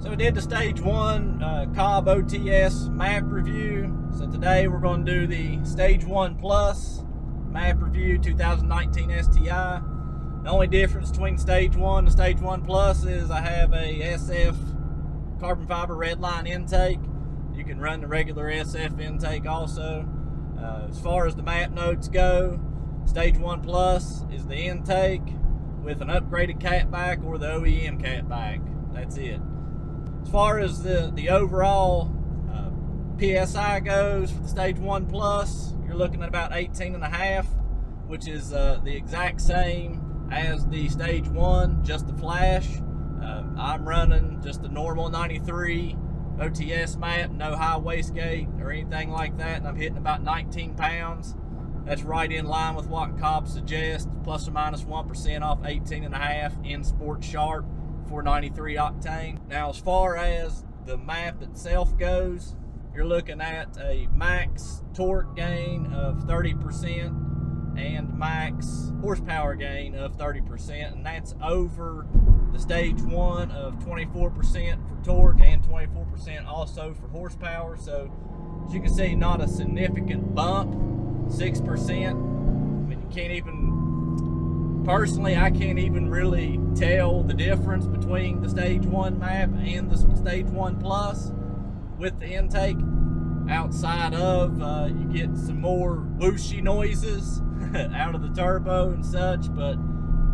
So we did the Stage 1 COBB OTS map review. So today we're going to do the Stage 1 Plus map review 2019 STI. The only difference between Stage 1 and Stage 1 Plus is I have a SF carbon fiber redline intake. You can run the regular SF intake also. As far as the map notes go, Stage 1 Plus is the intake with an upgraded catback or the OEM catback. That's it. As far as the overall PSI goes for the Stage 1 Plus, you're looking at about 18.5, which is the exact same as the Stage 1, just the flash. I'm running just a normal 93 OTS map, no high wastegate or anything like that, and I'm hitting about 19 pounds. That's right in line with what COBB suggests, plus or minus 1% off 18.5 in Sport Sharp for 93 octane. Now, as far as the map itself goes, you're looking at a max torque gain of 30% and max horsepower gain of 30%, and that's over the Stage 1 of 24% for torque and 24% also for horsepower. So as you can see, not a significant bump, 6%. I mean, you can't even, personally, I can't even really tell the difference between the Stage 1 map and the Stage 1 Plus with the intake, outside of you get some more whooshy noises out of the turbo and such, but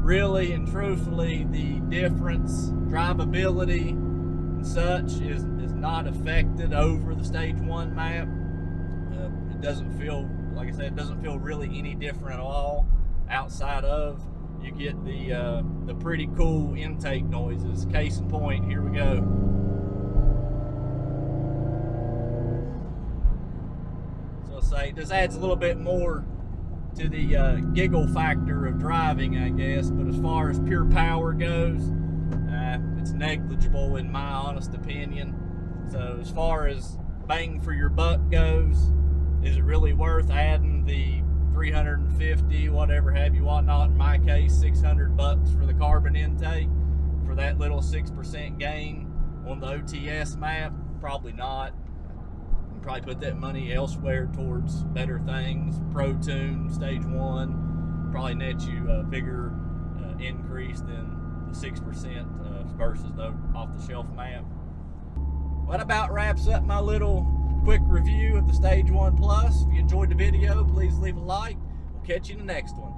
really and truthfully the difference, drivability and such, is not affected over the Stage 1 map. It doesn't feel, like I said, it doesn't feel really any different at all, outside of you get the pretty cool intake noises. Case in point, here we go. So I'll say this adds a little bit more to the giggle factor of driving, I guess, but as far as pure power goes, it's negligible in my honest opinion. So as far as bang for your buck goes, is it really worth adding the 350, whatever have you, whatnot, in my case, 600 bucks for the carbon intake for that little 6% gain on the OTS map? Probably not. You probably put that money elsewhere towards better things. Pro Tune Stage 1 probably net you a bigger increase than the 6% versus the off-the-shelf map. Well, that about wraps up my little quick review of the Stage 1 Plus. If you enjoyed the video, please leave a like. We'll catch you in the next one.